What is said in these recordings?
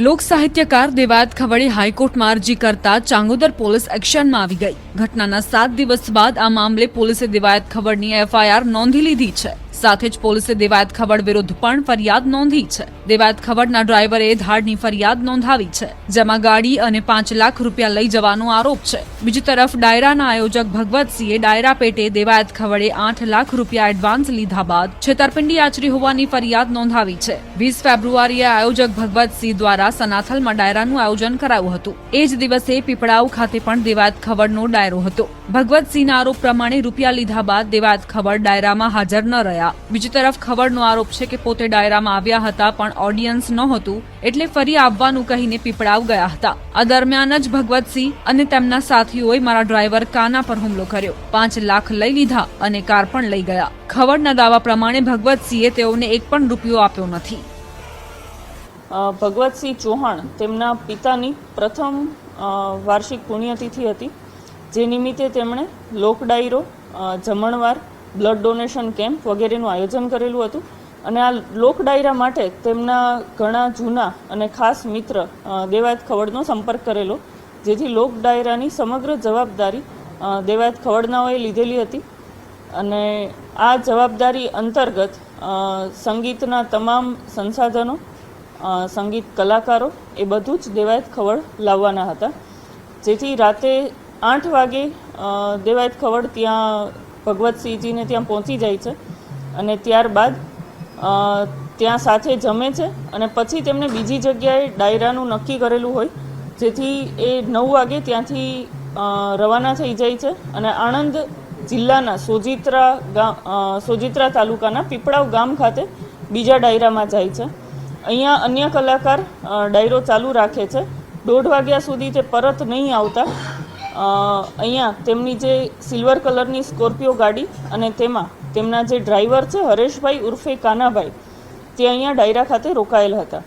લોક સાહિત્યકાર દેવાયત ખવડે હાઈકોર્ટમાં અરજી કરતા ચાંગોદર પોલીસ એક્શનમાં આવી ગઈ। ઘટનાના 7 દિવસ બાદ આ મામલે પોલીસે દેવાયત ખવડની એફઆઈઆર નોંધી લીધી છે। સાથે જ પોલીસે દેવાયત ખવડ વિરુદ્ધ પણ ફરિયાદ નોંધી છે। દેવાયત ખવડના ડ્રાઈવરે ધાડની ફરિયાદ નોંધાવી છે, જેમાં ગાડી અને 5 લાખ રૂપિયા લઈ જવાનો આરોપ છે। બીજી તરફ ડાયરાના આયોજક ભગવતસિંહે ડાયરા પેટે દેવાયત ખવડે 8 લાખ રૂપિયા એડવાન્સ લીધા બાદ છેતરપિંડી આચરી હોવાની ફરિયાદ નોંધાવી છે। 20 ફેબ્રુઆરીએ આયોજક ભગવતસિંહ દ્વારા સનાથલમાં ડાયરાનું આયોજન કરાયું હતું। એ જ દિવસે પીપળાવ ખાતે પણ દેવાયત ખવડનો ડાયરો હતો। ભગવતસિંહના આરોપ પ્રમાણે રૂપિયા લીધા બાદ દેવાયત ખવડ ડાયરામાં હાજર ન રહ્યા। બીજી તરફ ખવડનો આરોપ છે કે પોતે ડાયરામાં આવ્યા હતા, પણ ઓડિયન્સ નહોતું, એટલે ફરી આવવાનું કહીને પીપળાવ ગયા હતા। આ દરમિયાન જ ભગવતસિંહ અને તેમના સાથીઓએ મારા ડ્રાઈવર કાના પર હુમલો કર્યો, 5 લાખ લઈ લીધા અને કાર પણ લઈ ગયા। ખવડના દાવા પ્રમાણે ભગવતસિંહે તેઓને એક પણ રૂપિયો આપ્યો નથી। ભગવતસિંહ ચૌહાણ તેમના પિતાની પ્રથમ વાર્ષિક પુણ્યતિથિ હતી, જે નિમિત્તે તેમણે લોક ડાયરો, જમણવાર, બ્લડ ડોનેશન કેમ્પ વગેરેનું આયોજન કરેલું હતું। અને આ લોક ડાયરા માટે તેમના ઘણા જૂના અને ખાસ મિત્ર દેવાયત ખવડનો સંપર્ક કરેલો, જેથી લોક ડાયરાની સમગ્ર જવાબદારી દેવાયત ખવડનાઓએ લીધેલી હતી। અને આ જવાબદારી અંતર્ગત સંગીતના તમામ સંસાધનો, સંગીત કલાકારો એ બધું જ દેવાયત ખવડ લાવવાના હતા। જેથી રાતે 8 વાગે દેવાયત ખવડ ત્યાં ભગવતસિંહજીને ત્યાં પહોંચી જાય છે અને ત્યારબાદ ત્યાં સાથે જમે છે અને પછી તેમને બીજી જગ્યાએ ડાયરાનું નક્કી કરેલું હોય, જેથી એ 9 વાગે ત્યાંથી રવાના થઈ જાય છે અને આણંદ જિલ્લાના સોજિત્રા તાલુકાના પીપળાવ ગામ ખાતે બીજા ડાયરામાં જાય છે। અહીંયા અન્ય કલાકાર ડાયરો ચાલુ રાખે છે। 1:30 વાગ્યા સુધી તે પરત નહીં આવતા અહીંયા તેમની જે સિલ્વર કલરની સ્કોર્પિયો ગાડી અને તેમાં તેમના જે ડ્રાઈવર છે હરેશભાઈ ઉર્ફે કાનાભાઈ, તે અહીંયા ડાયરા ખાતે રોકાયેલા હતા।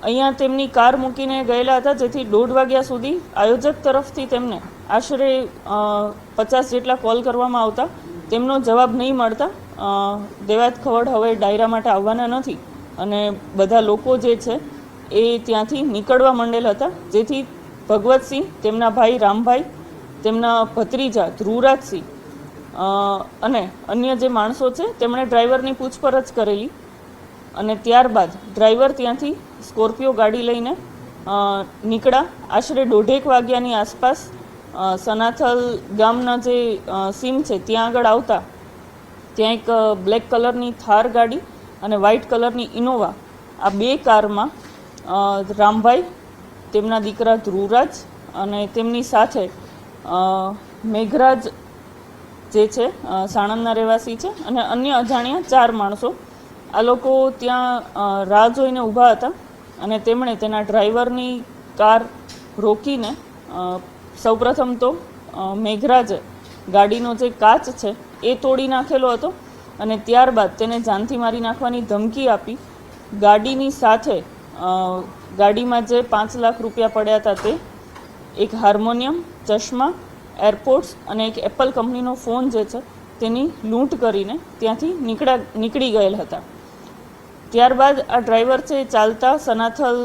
અહીંયા તેમની કાર મૂકીને ગયેલા હતા, જેથી 1:30 વાગ્યા સુધી આયોજક તરફથી તેમને આશરે 50 જેટલા કોલ કરવામાં આવતા, તેમનો જવાબ નહીં મળતા દેવાયત ખવડ હવે ડાયરા માટે આવવાના નથી અને બધા લોકો જે છે એ ત્યાંથી નીકળવા માંડેલ હતા। જેથી ભગવતસિંહ, તેમના ભાઈ રામભાઈ, તેમના ભત્રીજા ધ્રુવરાજસિંહ અને અન્ય જે માણસો છે તેમણે ડ્રાઈવરની પૂછપરછ કરેલી અને ત્યારબાદ ડ્રાઈવર ત્યાંથી સ્કોર્પિયો ગાડી લઈને નીકળ્યા। આશરે 1:30 વાગ્યાની આસપાસ સનાથલ ગામના જે સીમ છે ત્યાં આગળ આવતા ત્યાં એક બ્લેક કલરની થાર ગાડી અને વ્હાઇટ કલરની ઇનોવા, આ 2 કારમાં રામભાઈ, તેમના દીકરા ધ્રુવરાજ અને તેમની સાથે મેઘરાજ જે છે સાણંદના રહેવાસી છે અને અન્ય અજાણ્યા 4 માણસો, આ લોકો ત્યાં રાહ જોઈને ઊભા હતા અને તેમણે તેના ડ્રાઈવરની કાર રોકીને સૌપ્રથમ તો મેઘરાજે ગાડીનો જે કાચ છે એ તોડી નાખેલો હતો અને ત્યારબાદ તેને જાનથી મારી નાખવાની ધમકી આપી ગાડીની સાથે ગાડીમાં જે 5 લાખ રૂપિયા પડ્યા હતા તે, એક હાર્મોનિયમ, ચશ્મા, એરપોર્ટ્સ અને એક એપલ કંપનીનો ફોન જે છે તેની લૂંટ કરીને ત્યાંથી નીકળી ગયેલ હતા। ત્યારબાદ આ ડ્રાઈવર છે ચાલતા સનાથલ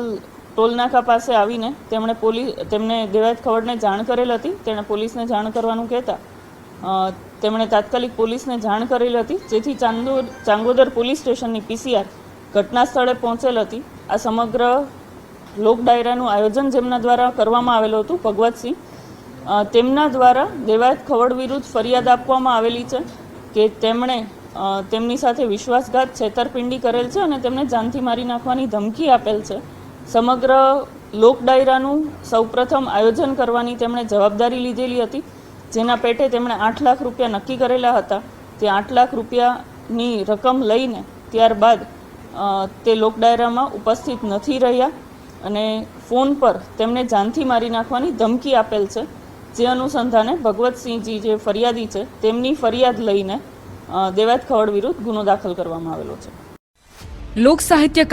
ટોલનાકા પાસે આવીને તેમણે દેવાયત ખવડને જાણ કરેલ હતી। તેણે પોલીસને જાણ કરવાનું કહેતા તેમણે તાત્કાલિક પોલીસને જાણ કરેલ હતી, જેથી ચાંગોદર પોલીસ સ્ટેશનની પીસીઆર ઘટના સ્થળે પહોંચેલ હતી। આ સમગ્ર લોક ડાયરાનું આયોજન જેમના દ્વારા કરવામાં આવેલું હતું, ભગવતસિંહ, તેમના દ્વારા દેવાયત ખવડ વિરુદ્ધ ફરિયાદ આપવામાં આવેલી છે કે તેમણે તેમની સાથે વિશ્વાસઘાત, છેતરપિંડી કરેલ છે અને તેમને જાનથી મારી નાખવાની ધમકી આપેલ છે। સમગ્ર લોક ડાયરાનું સૌપ્રથમ આયોજન કરવાની તેમણે જવાબદારી લીધેલી હતી, જેના પેટે તેમણે 8 લાખ રૂપિયા નક્કી કરેલા હતા। તે 8 લાખ રૂપિયાની રકમ લઈને ત્યારબાદ તે લોક ડાયરામાં ઉપસ્થિત નથી રહ્યા અને ફોન પર તેમને જાનથી મારી નાખવાની ધમકી આપેલ છે। જે અનુસંધાને ભગવતસિંહજી જે ફરિયાદી છે તેમની ફરિયાદ લઈને દેવાયત ખવડ વિરુદ્ધ ગુનો દાખલ કરવામાં આવેલો છે। લોક સાહિત્ય